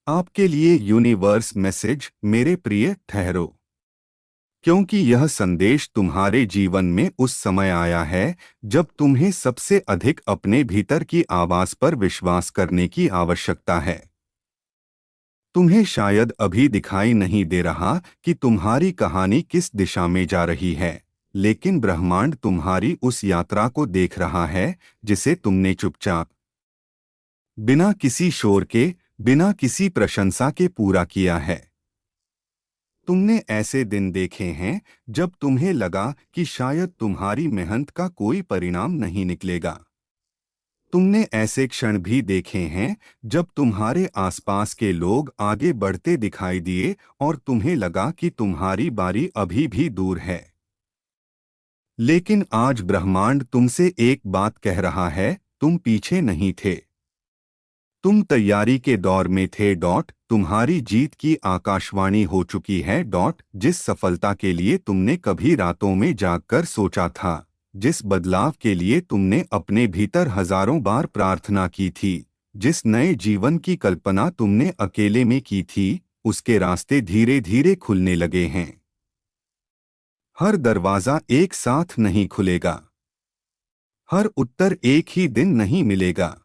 आपके लिए universe message. मेरे प्रिय ठहरो, क्योंकि यह संदेश तुम्हारे जीवन में उस समय आया है जब तुम्हें सबसे अधिक अपने भीतर की आवाज पर विश्वास करने की आवश्यकता है। तुम्हें शायद अभी दिखाई नहीं दे रहा कि तुम्हारी कहानी किस दिशा में जा रही है, लेकिन ब्रह्मांड तुम्हारी उस यात्रा को देख रहा है जिसे तुमने चुपचाप, बिना किसी शोर के, बिना किसी प्रशंसा के पूरा किया है। तुमने ऐसे दिन देखे हैं जब तुम्हें लगा कि शायद तुम्हारी मेहनत का कोई परिणाम नहीं निकलेगा। तुमने ऐसे क्षण भी देखे हैं जब तुम्हारे आसपास के लोग आगे बढ़ते दिखाई दिए और तुम्हें लगा कि तुम्हारी बारी अभी भी दूर है। लेकिन आज ब्रह्मांड तुमसे एक बात कह रहा है, तुम पीछे नहीं थे। तुम तैयारी के दौर में थे। तुम्हारी जीत की आकाशवाणी हो चुकी है। जिस सफलता के लिए तुमने कभी रातों में जागकर सोचा था, जिस बदलाव के लिए तुमने अपने भीतर हजारों बार प्रार्थना की थी, जिस नए जीवन की कल्पना तुमने अकेले में की थी, उसके रास्ते धीरे धीरे खुलने लगे हैं। हर दरवाजा एक साथ नहीं खुलेगा, हर उत्तर एक ही दिन नहीं मिलेगा,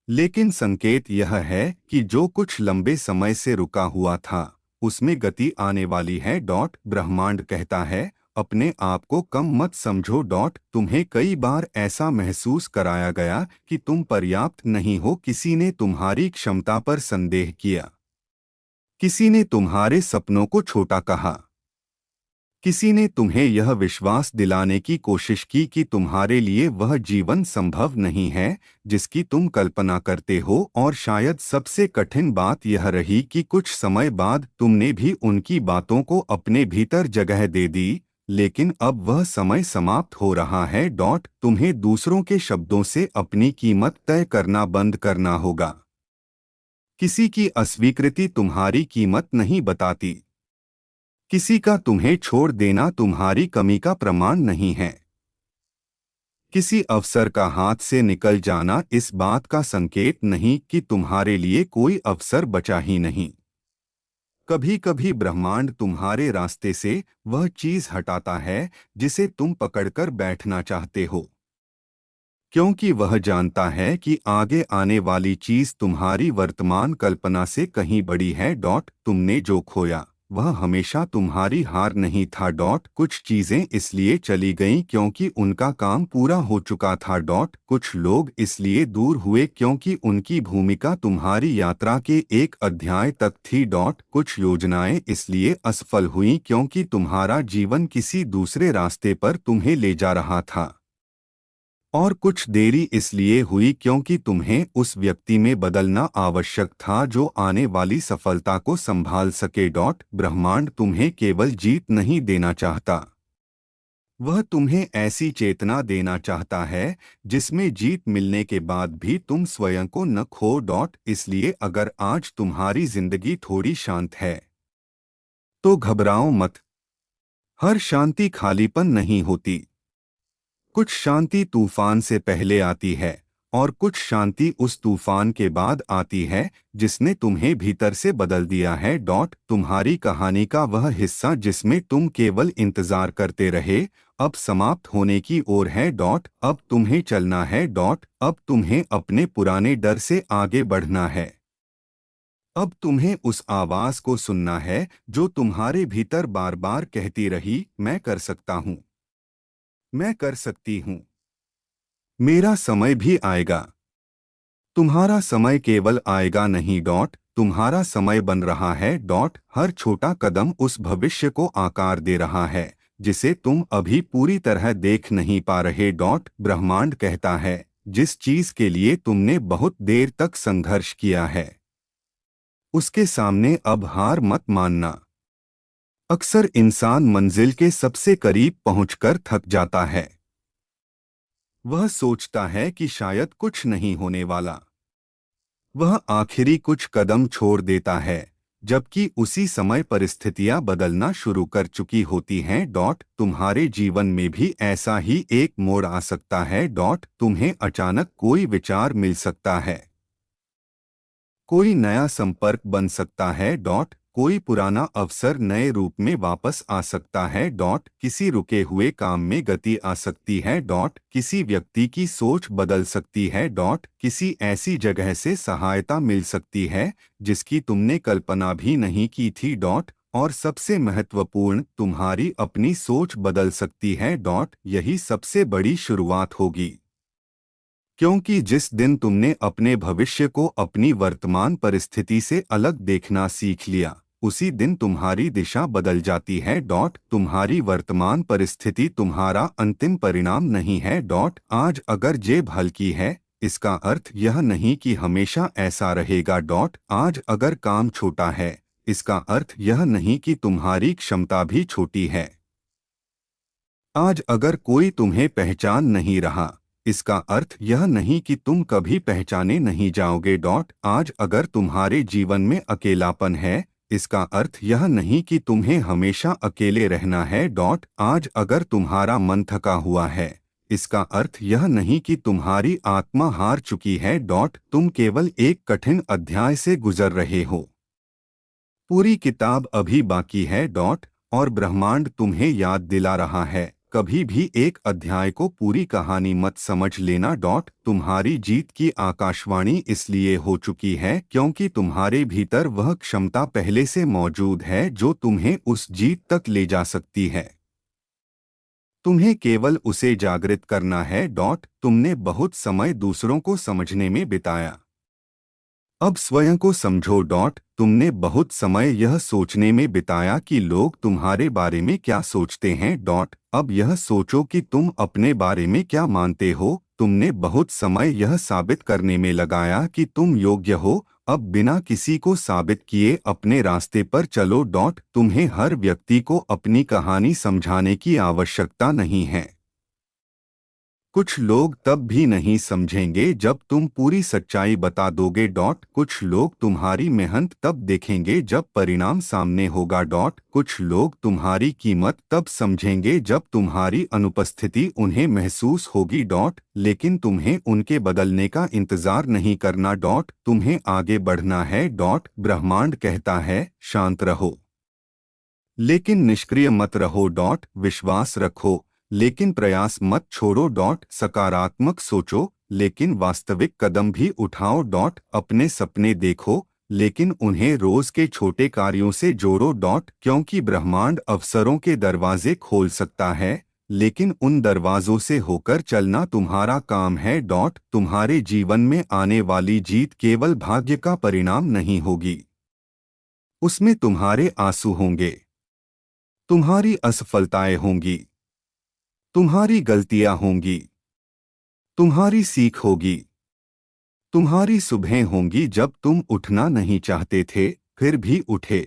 लेकिन संकेत यह है कि जो कुछ लंबे समय से रुका हुआ था, उसमें गति आने वाली है। ब्रह्मांड कहता है, अपने आप को कम मत समझो। तुम्हें कई बार ऐसा महसूस कराया गया कि तुम पर्याप्त नहीं हो। किसी ने तुम्हारी क्षमता पर संदेह किया, किसी ने तुम्हारे सपनों को छोटा कहा, किसी ने तुम्हें यह विश्वास दिलाने की कोशिश की कि तुम्हारे लिए वह जीवन संभव नहीं है जिसकी तुम कल्पना करते हो। और शायद सबसे कठिन बात यह रही कि कुछ समय बाद तुमने भी उनकी बातों को अपने भीतर जगह दे दी, लेकिन अब वह समय समाप्त हो रहा है। तुम्हें दूसरों के शब्दों से अपनी कीमत तय करना बंद करना होगा। किसी की अस्वीकृति तुम्हारी कीमत नहीं बताती, किसी का तुम्हें छोड़ देना तुम्हारी कमी का प्रमाण नहीं है, किसी अवसर का हाथ से निकल जाना इस बात का संकेत नहीं कि तुम्हारे लिए कोई अवसर बचा ही नहीं। कभी कभी ब्रह्मांड तुम्हारे रास्ते से वह चीज हटाता है जिसे तुम पकड़कर बैठना चाहते हो, क्योंकि वह जानता है कि आगे आने वाली चीज तुम्हारी वर्तमान कल्पना से कहीं बड़ी है। तुमने जो खोया वह हमेशा तुम्हारी हार नहीं था। कुछ चीजें इसलिए चली गईं क्योंकि उनका काम पूरा हो चुका था। कुछ लोग इसलिए दूर हुए क्योंकि उनकी भूमिका तुम्हारी यात्रा के एक अध्याय तक थी। कुछ योजनाएं इसलिए असफल हुईं क्योंकि तुम्हारा जीवन किसी दूसरे रास्ते पर तुम्हें ले जा रहा था। और कुछ देरी इसलिए हुई क्योंकि तुम्हें उस व्यक्ति में बदलना आवश्यक था जो आने वाली सफलता को संभाल सके। ब्रह्मांड तुम्हें केवल जीत नहीं देना चाहता, वह तुम्हें ऐसी चेतना देना चाहता है जिसमें जीत मिलने के बाद भी तुम स्वयं को न खो। इसलिए अगर आज तुम्हारी जिंदगी थोड़ी शांत है तो घबराओ मत। हर शांति खालीपन नहीं होती। कुछ शांति तूफान से पहले आती है और कुछ शांति उस तूफान के बाद आती है जिसने तुम्हें भीतर से बदल दिया है। तुम्हारी कहानी का वह हिस्सा जिसमें तुम केवल इंतजार करते रहे, अब समाप्त होने की ओर है। अब तुम्हें चलना है। अब तुम्हें अपने पुराने डर से आगे बढ़ना है। अब तुम्हें उस आवाज को सुनना है जो तुम्हारे भीतर बार बार कहती रही, मैं कर सकता हूँ, मैं कर सकती हूँ, मेरा समय भी आएगा। तुम्हारा समय केवल आएगा नहीं। तुम्हारा समय बन रहा है। हर छोटा कदम उस भविष्य को आकार दे रहा है जिसे तुम अभी पूरी तरह देख नहीं पा रहे। ब्रह्मांड कहता है, जिस चीज के लिए तुमने बहुत देर तक संघर्ष किया है उसके सामने अब हार मत मानना। अक्सर इंसान मंजिल के सबसे करीब पहुंचकर थक जाता है। वह सोचता है कि शायद कुछ नहीं होने वाला। वह आखिरी कुछ कदम छोड़ देता है, जबकि उसी समय परिस्थितियां बदलना शुरू कर चुकी होती हैं। तुम्हारे जीवन में भी ऐसा ही एक मोड़ आ सकता है। तुम्हें अचानक कोई विचार मिल सकता है, कोई नया संपर्क बन सकता है डॉट कोई पुराना अवसर नए रूप में वापस आ सकता है डॉट किसी रुके हुए काम में गति आ सकती है डॉट किसी व्यक्ति की सोच बदल सकती है डॉट किसी ऐसी जगह से सहायता मिल सकती है जिसकी तुमने कल्पना भी नहीं की थी डॉट और सबसे महत्वपूर्ण तुम्हारी अपनी सोच बदल सकती है डॉट यही सबसे बड़ी शुरुआत होगी, क्योंकि जिस दिन तुमने अपने भविष्य को अपनी वर्तमान परिस्थिति से अलग देखना सीख लिया उसी दिन तुम्हारी दिशा बदल जाती है डॉट तुम्हारी वर्तमान परिस्थिति तुम्हारा अंतिम परिणाम नहीं है डॉट आज अगर जेब हल्की है इसका अर्थ यह नहीं कि हमेशा ऐसा रहेगा डॉट आज अगर काम छोटा है इसका अर्थ यह नहीं कि तुम्हारी क्षमता भी छोटी है। आज अगर कोई तुम्हें पहचान नहीं रहा इसका अर्थ यह नहीं कि तुम कभी पहचाने नहीं जाओगे डॉट आज अगर तुम्हारे जीवन में अकेलापन है इसका अर्थ यह नहीं कि तुम्हें हमेशा अकेले रहना है डॉट आज अगर तुम्हारा मन थका हुआ है इसका अर्थ यह नहीं कि तुम्हारी आत्मा हार चुकी है डॉट तुम केवल एक कठिन अध्याय से गुजर रहे हो, पूरी किताब अभी बाकी है डॉट और ब्रह्मांड तुम्हें याद दिला रहा है कभी भी एक अध्याय को पूरी कहानी मत समझ लेना डॉट तुम्हारी जीत की आकाशवाणी इसलिए हो चुकी है क्योंकि तुम्हारे भीतर वह क्षमता पहले से मौजूद है जो तुम्हें उस जीत तक ले जा सकती है। तुम्हें केवल उसे जागृत करना है डॉट तुमने बहुत समय दूसरों को समझने में बिताया, अब स्वयं को समझो डॉट तुमने बहुत समय यह सोचने में बिताया कि लोग तुम्हारे बारे में क्या सोचते हैं डॉट अब यह सोचो कि तुम अपने बारे में क्या मानते हो तुमने बहुत समय यह साबित करने में लगाया कि तुम योग्य हो अब बिना किसी को साबित किए अपने रास्ते पर चलो डॉट तुम्हें हर व्यक्ति को अपनी कहानी समझाने की आवश्यकता नहीं है, कुछ लोग तब भी नहीं समझेंगे जब तुम पूरी सच्चाई बता दोगे डॉट कुछ लोग तुम्हारी मेहनत तब देखेंगे जब परिणाम सामने होगा डॉट कुछ लोग तुम्हारी कीमत तब समझेंगे जब तुम्हारी अनुपस्थिति उन्हें महसूस होगी डॉट लेकिन तुम्हें उनके बदलने का इंतजार नहीं करना डॉट तुम्हें आगे बढ़ना है डॉट ब्रह्मांड कहता है शांत रहो लेकिन निष्क्रिय मत रहो डॉट विश्वास रखो लेकिन प्रयास मत छोड़ो डॉट सकारात्मक सोचो लेकिन वास्तविक कदम भी उठाओ डॉट अपने सपने देखो लेकिन उन्हें रोज के छोटे कार्यों से जोड़ो डॉट क्योंकि ब्रह्मांड अवसरों के दरवाजे खोल सकता है लेकिन उन दरवाजों से होकर चलना तुम्हारा काम है डॉट तुम्हारे जीवन में आने वाली जीत केवल भाग्य का परिणाम नहीं होगी, उसमें तुम्हारे आंसू होंगे, तुम्हारी असफलताएं होंगी, तुम्हारी गलतियां होंगी, तुम्हारी सीख होगी, तुम्हारी सुबहें होंगी जब तुम उठना नहीं चाहते थे फिर भी उठे,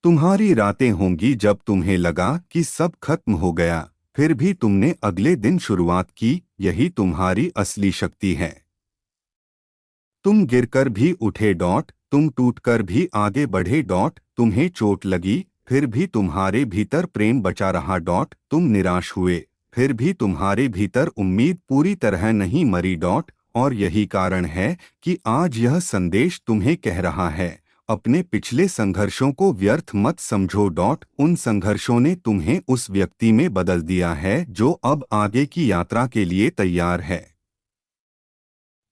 तुम्हारी रातें होंगी जब तुम्हें लगा कि सब खत्म हो गया फिर भी तुमने अगले दिन शुरुआत की यही तुम्हारी असली शक्ति है। तुम गिरकर भी उठे डॉट तुम टूटकर भी आगे बढ़े डॉट तुम्हें चोट लगी फिर भी तुम्हारे भीतर प्रेम बचा रहा डॉट तुम निराश हुए फिर भी तुम्हारे भीतर उम्मीद पूरी तरह नहीं मरी डॉट और यही कारण है कि आज यह संदेश तुम्हें कह रहा है अपने पिछले संघर्षों को व्यर्थ मत समझो डॉट उन संघर्षों ने तुम्हें उस व्यक्ति में बदल दिया है जो अब आगे की यात्रा के लिए तैयार है।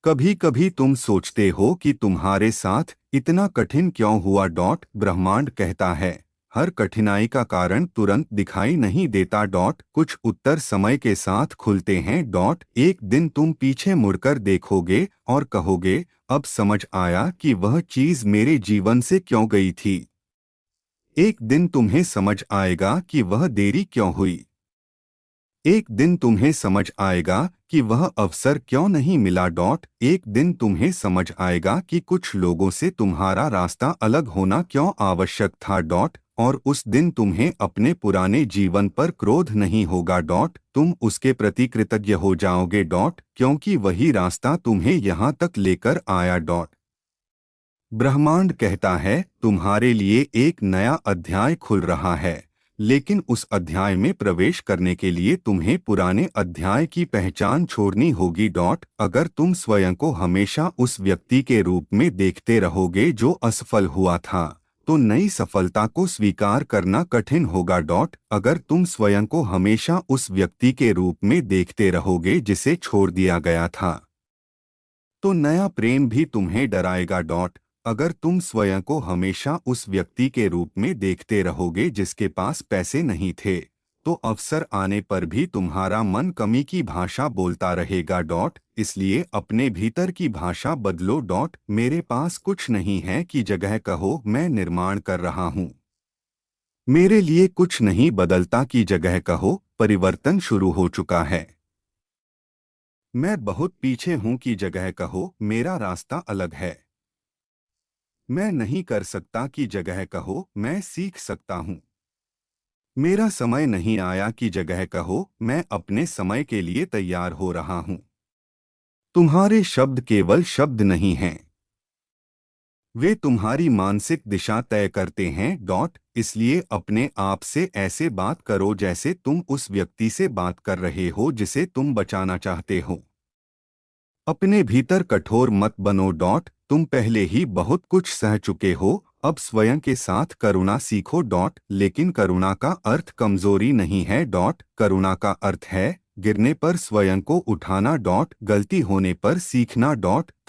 कभी कभी तुम सोचते हो कि तुम्हारे साथ इतना कठिन क्यों हुआ डॉट ब्रह्मांड कहता है हर कठिनाई का कारण तुरंत दिखाई नहीं देता डॉट कुछ उत्तर समय के साथ खुलते हैं डॉट एक दिन तुम पीछे मुड़कर देखोगे और कहोगे अब समझ आया कि वह चीज मेरे जीवन से क्यों गई थी। एक दिन तुम्हें समझ आएगा कि वह देरी क्यों हुई, एक दिन तुम्हें समझ आएगा कि वह अवसर क्यों नहीं मिला डॉट एक दिन तुम्हें समझ आएगा कि कुछ लोगों से तुम्हारा रास्ता अलग होना क्यों आवश्यक था डॉट और उस दिन तुम्हें अपने पुराने जीवन पर क्रोध नहीं होगा डॉट तुम उसके प्रति कृतज्ञ हो जाओगे डॉट क्योंकि वही रास्ता तुम्हें यहाँ तक लेकर आया डॉट। ब्रह्मांड कहता है तुम्हारे लिए एक नया अध्याय खुल रहा है लेकिन उस अध्याय में प्रवेश करने के लिए तुम्हें पुराने अध्याय की पहचान छोड़नी होगी। अगर तुम स्वयं को हमेशा उस व्यक्ति के रूप में देखते रहोगे जो असफल हुआ था, तो नई सफलता को स्वीकार करना कठिन होगा। अगर तुम स्वयं को हमेशा उस व्यक्ति के रूप में देखते रहोगे जिसे छोड़ दिया गया था, तो नया प्रेम भी तुम्हें डराएगा। अगर तुम स्वयं को हमेशा उस व्यक्ति के रूप में देखते रहोगे जिसके पास पैसे नहीं थे, तो अवसर आने पर भी तुम्हारा मन कमी की भाषा बोलता रहेगा। इसलिए अपने भीतर की भाषा बदलो। मेरे पास कुछ नहीं है की जगह कहो मैं निर्माण कर रहा हूँ। मेरे लिए कुछ नहीं बदलता की जगह कहो परिवर्तन शुरू हो चुका है। मैं बहुत पीछे हूं की जगह कहो मेरा रास्ता अलग है। मैं नहीं कर सकता की जगह कहो मैं सीख सकता हूँ। मेरा समय नहीं आया की जगह कहो मैं अपने समय के लिए तैयार हो रहा हूँ। तुम्हारे शब्द केवल शब्द नहीं हैं, वे तुम्हारी मानसिक दिशा तय करते हैं। इसलिए अपने आप से ऐसे बात करो जैसे तुम उस व्यक्ति से बात कर रहे हो जिसे तुम बचाना चाहते हो। अपने भीतर कठोर मत बनो। तुम पहले ही बहुत कुछ सह चुके हो, अब स्वयं के साथ करुणा सीखो। लेकिन करुणा का अर्थ कमजोरी नहीं है। करुणा का अर्थ है गिरने पर स्वयं को उठाना। गलती होने पर सीखना।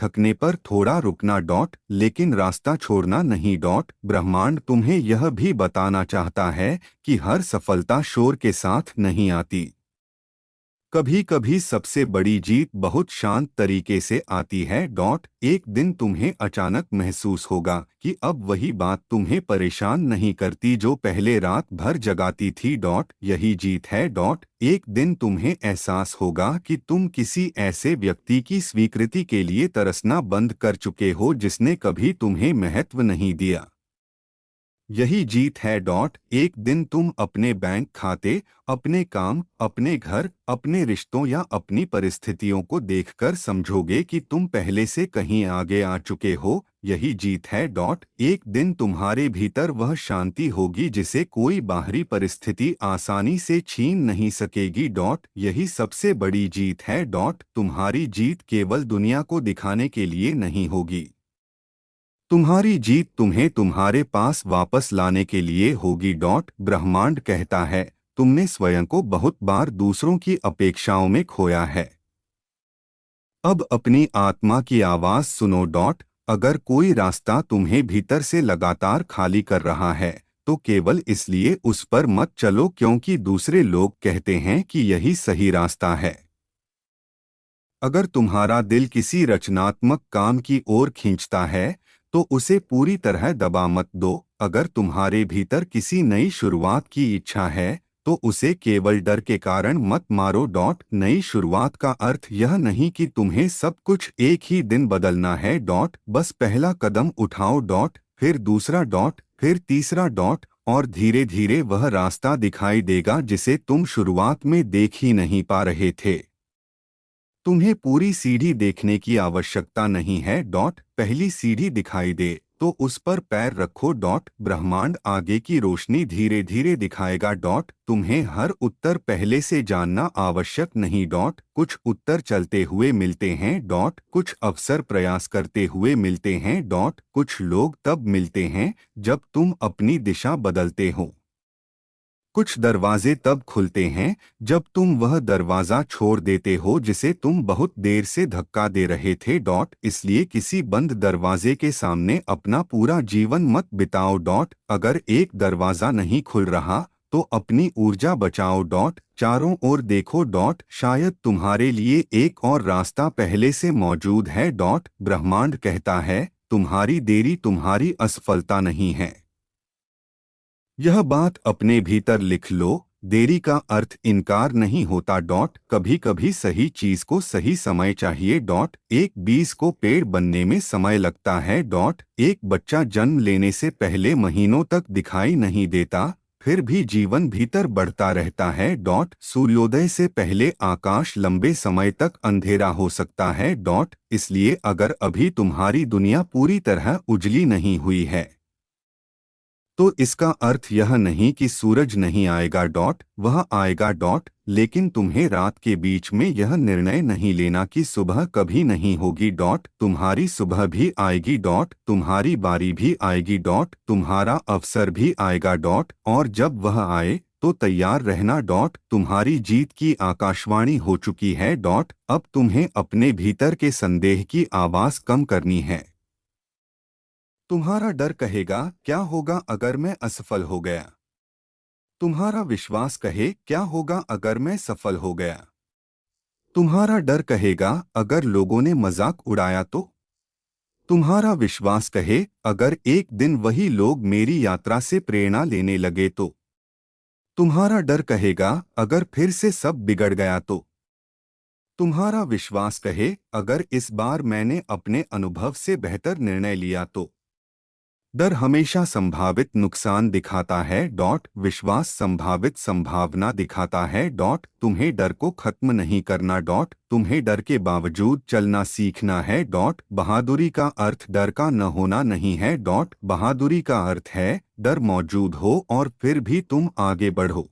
थकने पर थोड़ा रुकना। लेकिन रास्ता छोड़ना नहीं। ब्रह्मांड तुम्हें यह भी बताना चाहता है कि हर सफलता शोर के साथ नहीं आती। कभी कभी सबसे बड़ी जीत बहुत शांत तरीके से आती है। एक दिन तुम्हें अचानक महसूस होगा कि अब वही बात तुम्हें परेशान नहीं करती जो पहले रात भर जगाती थी। यही जीत है। एक दिन तुम्हें एहसास होगा कि तुम किसी ऐसे व्यक्ति की स्वीकृति के लिए तरसना बंद कर चुके हो जिसने कभी तुम्हें महत्व नहीं दिया। यही जीत है। एक दिन तुम अपने बैंक खाते, अपने काम, अपने घर, अपने रिश्तों या अपनी परिस्थितियों को देखकर समझोगे कि तुम पहले से कहीं आगे आ चुके हो। यही जीत है। एक दिन तुम्हारे भीतर वह शांति होगी जिसे कोई बाहरी परिस्थिति आसानी से छीन नहीं सकेगी। यही सबसे बड़ी जीत है। तुम्हारी जीत केवल दुनिया को दिखाने के लिए नहीं होगी, तुम्हारी जीत तुम्हें तुम्हारे पास वापस लाने के लिए होगी। ब्रह्मांड कहता है तुमने स्वयं को बहुत बार दूसरों की अपेक्षाओं में खोया है। अब अपनी आत्मा की आवाज सुनो। अगर कोई रास्ता तुम्हें भीतर से लगातार खाली कर रहा है, तो केवल इसलिए उस पर मत चलो क्योंकि दूसरे लोग कहते हैं कि यही सही रास्ता है। अगर तुम्हारा दिल किसी रचनात्मक काम की ओर खींचता है, तो उसे पूरी तरह दबा मत दो। अगर तुम्हारे भीतर किसी नई शुरुआत की इच्छा है, तो उसे केवल डर के कारण मत मारो। नई शुरुआत का अर्थ यह नहीं कि तुम्हें सब कुछ एक ही दिन बदलना है। बस पहला कदम उठाओ। फिर दूसरा। फिर तीसरा। और धीरे धीरे वह रास्ता दिखाई देगा जिसे तुम शुरुआत में देख ही नहीं पा रहे थे। तुम्हें पूरी सीढ़ी देखने की आवश्यकता नहीं है। पहली सीढ़ी दिखाई दे तो उस पर पैर रखो। ब्रह्मांड आगे की रोशनी धीरे धीरे दिखाएगा। तुम्हें हर उत्तर पहले से जानना आवश्यक नहीं। कुछ उत्तर चलते हुए मिलते हैं। कुछ अवसर प्रयास करते हुए मिलते हैं। कुछ लोग तब मिलते हैं जब तुम अपनी दिशा बदलते हो। कुछ दरवाजे तब खुलते हैं जब तुम वह दरवाजा छोड़ देते हो जिसे तुम बहुत देर से धक्का दे रहे थे। इसलिए किसी बंद दरवाजे के सामने अपना पूरा जीवन मत बिताओ। अगर एक दरवाजा नहीं खुल रहा, तो अपनी ऊर्जा बचाओ। चारों ओर देखो। शायद तुम्हारे लिए एक और रास्ता पहले से मौजूद है। ब्रह्मांड कहता है तुम्हारी देरी तुम्हारी असफलता नहीं है। यह बात अपने भीतर लिख लो। देरी का अर्थ इनकार नहीं होता। कभी कभी सही चीज को सही समय चाहिए। एक बीज को पेड़ बनने में समय लगता है। एक बच्चा जन्म लेने से पहले महीनों तक दिखाई नहीं देता, फिर भी जीवन भीतर बढ़ता रहता है। सूर्योदय से पहले आकाश लंबे समय तक अंधेरा हो सकता है। इसलिए अगर अभी तुम्हारी दुनिया पूरी तरह उजली नहीं हुई है, तो इसका अर्थ यह नहीं कि सूरज नहीं आएगा डॉट वह आएगा डॉट, लेकिन तुम्हें रात के बीच में यह निर्णय नहीं लेना कि सुबह कभी नहीं होगी डॉट, तुम्हारी सुबह भी आएगी डॉट, तुम्हारी बारी भी आएगी डॉट, तुम्हारा अवसर भी आएगा डॉट, और जब वह आए तो तैयार रहना डॉट, तुम्हारी जीत की आकाशवाणी हो चुकी है डॉट, अब तुम्हें अपने भीतर के संदेह की आवाज कम करनी है। तुम्हारा डर कहेगा क्या होगा अगर मैं असफल हो गया। तुम्हारा विश्वास कहे क्या होगा अगर मैं सफल हो गया। तुम्हारा डर कहेगा अगर लोगों ने मजाक उड़ाया तो। तुम्हारा विश्वास कहे अगर एक दिन वही लोग मेरी यात्रा से प्रेरणा लेने लगे तो। तुम्हारा डर कहेगा अगर फिर से सब बिगड़ गया तो। तुम्हारा विश्वास कहे अगर इस बार मैंने अपने अनुभव से बेहतर निर्णय लिया तो। डर हमेशा संभावित नुकसान दिखाता है डॉट, विश्वास संभावित संभावना दिखाता है डॉट, तुम्हें डर को खत्म नहीं करना डॉट, तुम्हें डर के बावजूद चलना सीखना है डॉट, बहादुरी का अर्थ डर का न होना नहीं है डॉट, बहादुरी का अर्थ है डर मौजूद हो और फिर भी तुम आगे बढ़ो।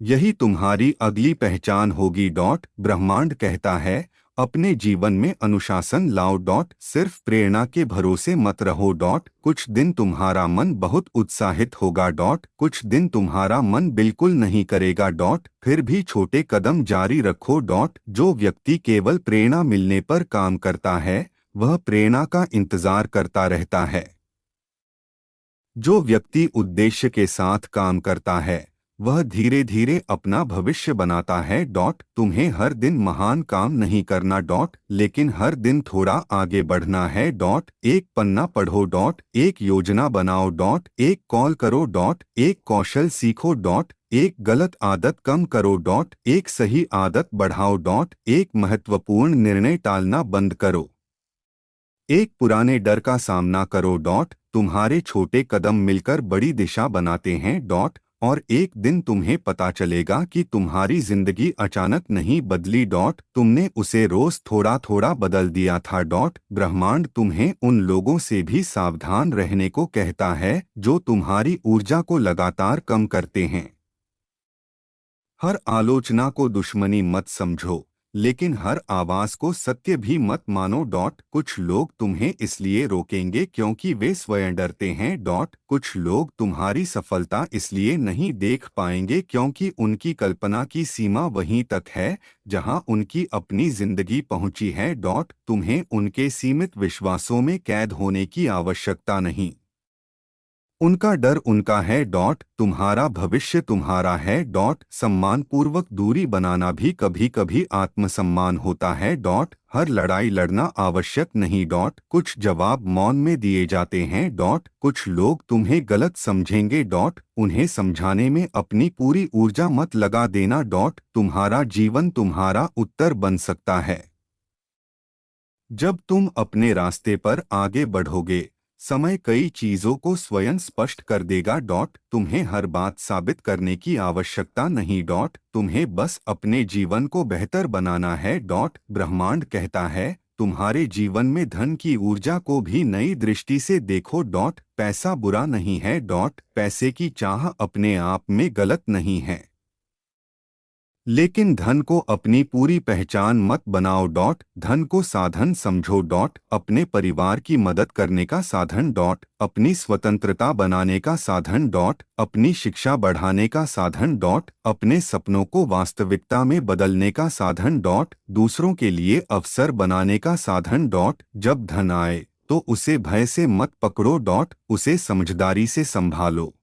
यही तुम्हारी अगली पहचान होगी डॉट, ब्रह्मांड कहता है अपने जीवन में अनुशासन लाओ डॉट, सिर्फ प्रेरणा के भरोसे मत रहो डॉट, कुछ दिन तुम्हारा मन बहुत उत्साहित होगा डॉट, कुछ दिन तुम्हारा मन बिल्कुल नहीं करेगा डॉट, फिर भी छोटे कदम जारी रखो डॉट, जो व्यक्ति केवल प्रेरणा मिलने पर काम करता है वह प्रेरणा का इंतजार करता रहता है। जो व्यक्ति उद्देश्य के साथ काम करता है वह धीरे धीरे अपना भविष्य बनाता है डॉट, तुम्हें हर दिन महान काम नहीं करना डॉट, लेकिन हर दिन थोड़ा आगे बढ़ना है डॉट, एक पन्ना पढ़ो डॉट, एक योजना बनाओ डॉट, एक कॉल करो डॉट, एक कौशल सीखो डॉट, एक गलत आदत कम करो डॉट, एक सही आदत बढ़ाओ डॉट, एक महत्वपूर्ण निर्णय टालना बंद करो, एक पुराने डर का सामना करो डॉट, तुम्हारे छोटे कदम मिलकर बड़ी दिशा बनाते हैं डॉट, और एक दिन तुम्हें पता चलेगा कि तुम्हारी जिंदगी अचानक नहीं बदली डॉट, तुमने उसे रोज थोड़ा थोड़ा बदल दिया था डॉट, ब्रह्मांड तुम्हें उन लोगों से भी सावधान रहने को कहता है जो तुम्हारी ऊर्जा को लगातार कम करते हैं। हर आलोचना को दुश्मनी मत समझो, लेकिन हर आवाज को सत्य भी मत मानो डॉट, कुछ लोग तुम्हें इसलिए रोकेंगे क्योंकि वे स्वयं डरते हैं डॉट, कुछ लोग तुम्हारी सफलता इसलिए नहीं देख पाएंगे क्योंकि उनकी कल्पना की सीमा वहीं तक है जहां उनकी अपनी जिंदगी पहुंची है डॉट, तुम्हें उनके सीमित विश्वासों में कैद होने की आवश्यकता नहीं। उनका डर उनका है डॉट, तुम्हारा भविष्य तुम्हारा है डॉट, सम्मानपूर्वक दूरी बनाना भी कभी कभी आत्मसम्मान होता है डॉट, हर लड़ाई लड़ना आवश्यक नहीं डॉट, कुछ जवाब मौन में दिए जाते हैं डॉट, कुछ लोग तुम्हें गलत समझेंगे डॉट, उन्हें समझाने में अपनी पूरी ऊर्जा मत लगा देना डॉट, तुम्हारा जीवन तुम्हारा उत्तर बन सकता है। जब तुम अपने रास्ते पर आगे बढ़ोगे समय कई चीजों को स्वयं स्पष्ट कर देगा डॉट, तुम्हें हर बात साबित करने की आवश्यकता नहीं डॉट, तुम्हें बस अपने जीवन को बेहतर बनाना है डॉट, ब्रह्मांड कहता है तुम्हारे जीवन में धन की ऊर्जा को भी नई दृष्टि से देखो डॉट, पैसा बुरा नहीं है डॉट, पैसे की चाह अपने आप में गलत नहीं है, लेकिन धन को अपनी पूरी पहचान मत बनाओ डॉट, धन को साधन समझो डॉट, अपने परिवार की मदद करने का साधन डॉट, अपनी स्वतंत्रता बनाने का साधन डॉट, अपनी शिक्षा बढ़ाने का साधन डॉट, अपने सपनों को वास्तविकता में बदलने का साधन डॉट, दूसरों के लिए अवसर बनाने का साधन डॉट, जब धन आए तो उसे भय से मत पकड़ो डॉट, उसे समझदारी से संभालो,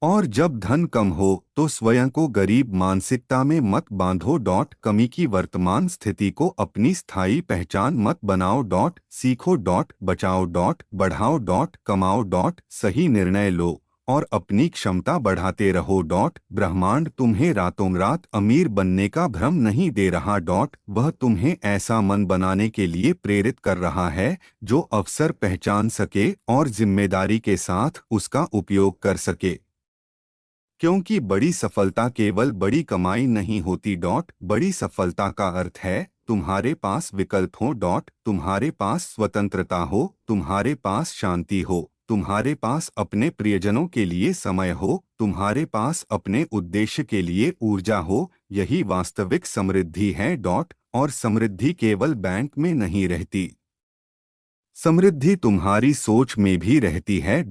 और जब धन कम हो तो स्वयं को गरीब मानसिकता में मत बांधो डॉट, कमी की वर्तमान स्थिति को अपनी स्थायी पहचान मत बनाओ डॉट, सीखो डॉट, बचाओ डॉट, बढ़ाओ डॉट, कमाओ डॉट, सही निर्णय लो और अपनी क्षमता बढ़ाते रहो डॉट, ब्रह्मांड तुम्हें रातों रात अमीर बनने का भ्रम नहीं दे रहा डॉट, वह तुम्हें ऐसा मन बनाने के लिए प्रेरित कर रहा है जो अवसर पहचान सके और जिम्मेदारी के साथ उसका उपयोग कर सके, क्योंकि बड़ी सफलता केवल बड़ी कमाई नहीं होती डॉट, बड़ी सफलता का अर्थ है तुम्हारे पास विकल्प हो डॉट, तुम्हारे पास स्वतंत्रता हो, तुम्हारे पास शांति हो, तुम्हारे पास अपने प्रियजनों के लिए समय हो, तुम्हारे पास अपने उद्देश्य के लिए ऊर्जा हो, यही वास्तविक समृद्धि है। और समृद्धि केवल बैंक में नहीं रहती। समृद्धि तुम्हारी सोच में भी रहती है।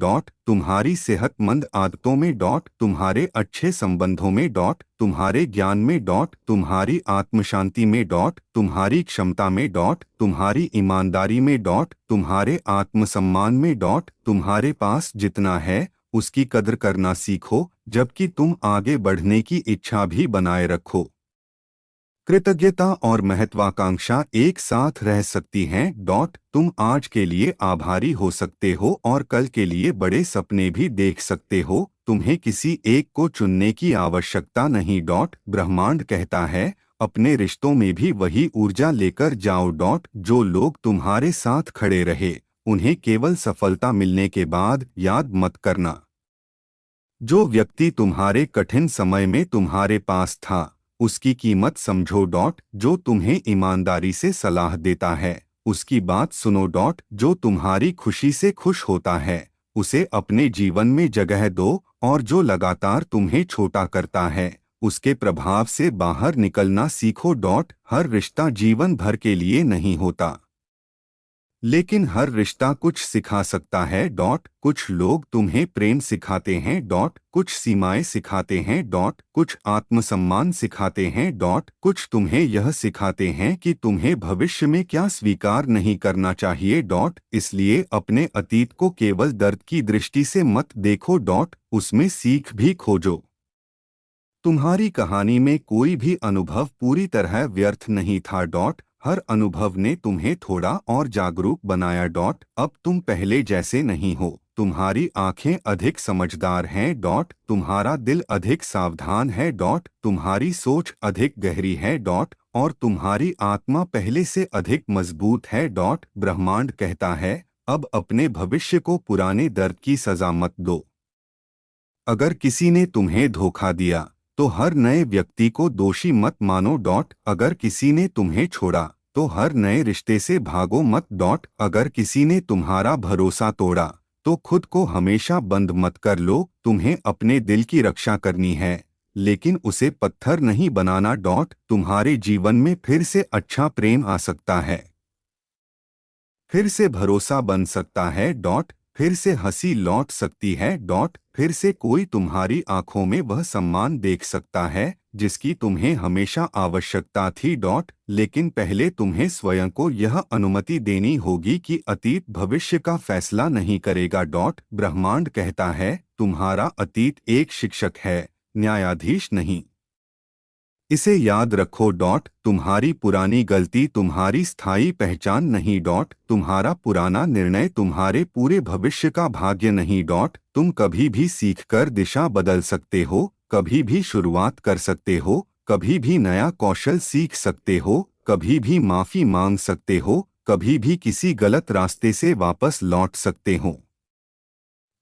तुम्हारी सेहतमंद आदतों में। तुम्हारे अच्छे संबंधों में। तुम्हारे ज्ञान में। तुम्हारी आत्मशांति में। तुम्हारी क्षमता में। तुम्हारी ईमानदारी में। तुम्हारे आत्मसम्मान में। तुम्हारे पास जितना है उसकी कदर करना सीखो, जबकि तुम आगे बढ़ने की इच्छा भी बनाए रखो। कृतज्ञता और महत्वाकांक्षा एक साथ रह सकती हैं। तुम आज के लिए आभारी हो सकते हो और कल के लिए बड़े सपने भी देख सकते हो। तुम्हें किसी एक को चुनने की आवश्यकता नहीं। ब्रह्मांड कहता है, अपने रिश्तों में भी वही ऊर्जा लेकर जाओ। जो लोग तुम्हारे साथ खड़े रहे, उन्हें केवल सफलता मिलने के बाद याद मत करना। जो व्यक्ति तुम्हारे कठिन समय में तुम्हारे पास था, उसकी कीमत समझो। जो तुम्हें ईमानदारी से सलाह देता है, उसकी बात सुनो। जो तुम्हारी खुशी से खुश होता है, उसे अपने जीवन में जगह दो। और जो लगातार तुम्हें छोटा करता है, उसके प्रभाव से बाहर निकलना सीखो। हर रिश्ता जीवन भर के लिए नहीं होता, लेकिन हर रिश्ता कुछ सिखा सकता है। कुछ लोग तुम्हें प्रेम सिखाते हैं। कुछ सीमाएं सिखाते हैं। कुछ आत्मसम्मान सिखाते हैं। कुछ तुम्हें यह सिखाते हैं कि तुम्हें भविष्य में क्या स्वीकार नहीं करना चाहिए। इसलिए अपने अतीत को केवल दर्द की दृष्टि से मत देखो। उसमें सीख भी खोजो। तुम्हारी कहानी में कोई भी अनुभव पूरी तरह व्यर्थ नहीं था। हर अनुभव ने तुम्हें थोड़ा और जागरूक बनाया। अब तुम पहले जैसे नहीं हो। तुम्हारी आंखें अधिक समझदार हैं। तुम्हारा दिल अधिक सावधान है। तुम्हारी सोच अधिक गहरी है। और तुम्हारी आत्मा पहले से अधिक मजबूत है। ब्रह्मांड कहता है, अब अपने भविष्य को पुराने दर्द की सजा मत दो। अगर किसी ने तुम्हें धोखा दिया, तो हर नए व्यक्ति को दोषी मत मानो। अगर किसी ने तुम्हें छोड़ा, तो हर नए रिश्ते से भागो मत। अगर किसी ने तुम्हारा भरोसा तोड़ा, तो खुद को हमेशा बंद मत कर लो। तुम्हें अपने दिल की रक्षा करनी है, लेकिन उसे पत्थर नहीं बनाना। तुम्हारे जीवन में फिर से अच्छा प्रेम आ सकता है, फिर से भरोसा बन सकता है। फिर से हंसी लौट सकती है। फिर से कोई तुम्हारी आंखों में वह सम्मान देख सकता है जिसकी तुम्हें हमेशा आवश्यकता थी। लेकिन पहले तुम्हें स्वयं को यह अनुमति देनी होगी कि अतीत भविष्य का फैसला नहीं करेगा। ब्रह्मांड कहता है, तुम्हारा अतीत एक शिक्षक है, न्यायाधीश नहीं। इसे याद रखो। तुम्हारी पुरानी गलती तुम्हारी स्थायी पहचान नहीं। तुम्हारा पुराना निर्णय तुम्हारे पूरे भविष्य का भाग्य नहीं। तुम कभी भी सीखकर दिशा बदल सकते हो, कभी भी शुरुआत कर सकते हो, कभी भी नया कौशल सीख सकते हो, कभी भी माफी मांग सकते हो, कभी भी किसी गलत रास्ते से वापस लौट सकते हो,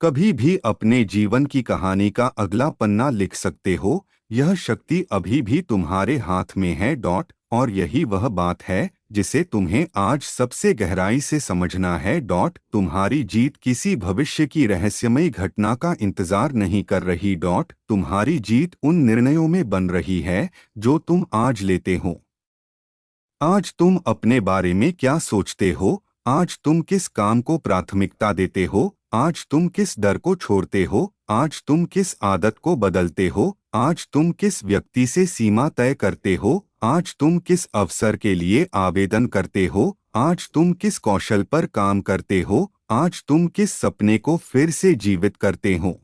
कभी भी अपने जीवन की कहानी का अगला पन्ना लिख सकते हो। यह शक्ति अभी भी तुम्हारे हाथ में है। और यही वह बात है जिसे तुम्हें आज सबसे गहराई से समझना है। तुम्हारी जीत किसी भविष्य की रहस्यमयी घटना का इंतजार नहीं कर रही। तुम्हारी जीत उन निर्णयों में बन रही है जो तुम आज लेते हो। आज तुम अपने बारे में क्या सोचते हो? आज तुम किस काम को प्राथमिकता देते हो? आज तुम किस डर को छोड़ते हो? आज तुम किस आदत को बदलते हो? आज तुम किस व्यक्ति से सीमा तय करते हो? आज तुम किस अवसर के लिए आवेदन करते हो? आज तुम किस कौशल पर काम करते हो? आज तुम किस सपने को फिर से जीवित करते हो?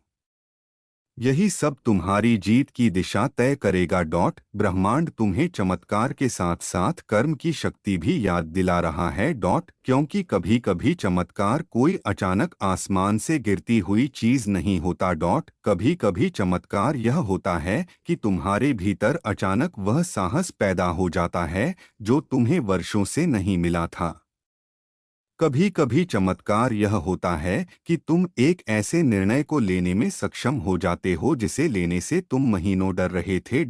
यही सब तुम्हारी जीत की दिशा तय करेगा। ब्रह्मांड तुम्हें चमत्कार के साथ साथ कर्म की शक्ति भी याद दिला रहा है। क्योंकि कभी कभी चमत्कार कोई अचानक आसमान से गिरती हुई चीज नहीं होता। कभी कभी चमत्कार यह होता है कि तुम्हारे भीतर अचानक वह साहस पैदा हो जाता है जो तुम्हें वर्षों से नहीं मिला था। कभी कभी चमत्कार यह होता है कि तुम एक ऐसे निर्णय को लेने में सक्षम हो जाते हो जिसे लेने से तुम महीनों डर रहे थे।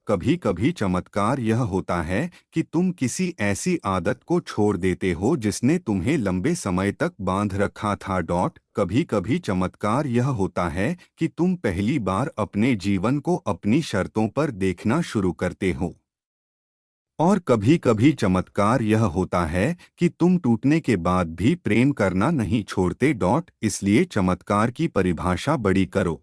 कभी कभी चमत्कार यह होता है कि तुम किसी ऐसी आदत को छोड़ देते हो जिसने तुम्हें लंबे समय तक बांध रखा था। कभी कभी चमत्कार यह होता है कि तुम पहली बार अपने जीवन को अपनी शर्तों पर देखना शुरू करते हो। और कभी कभी चमत्कार यह होता है कि तुम टूटने के बाद भी प्रेम करना नहीं छोड़ते। इसलिए चमत्कार की परिभाषा बड़ी करो।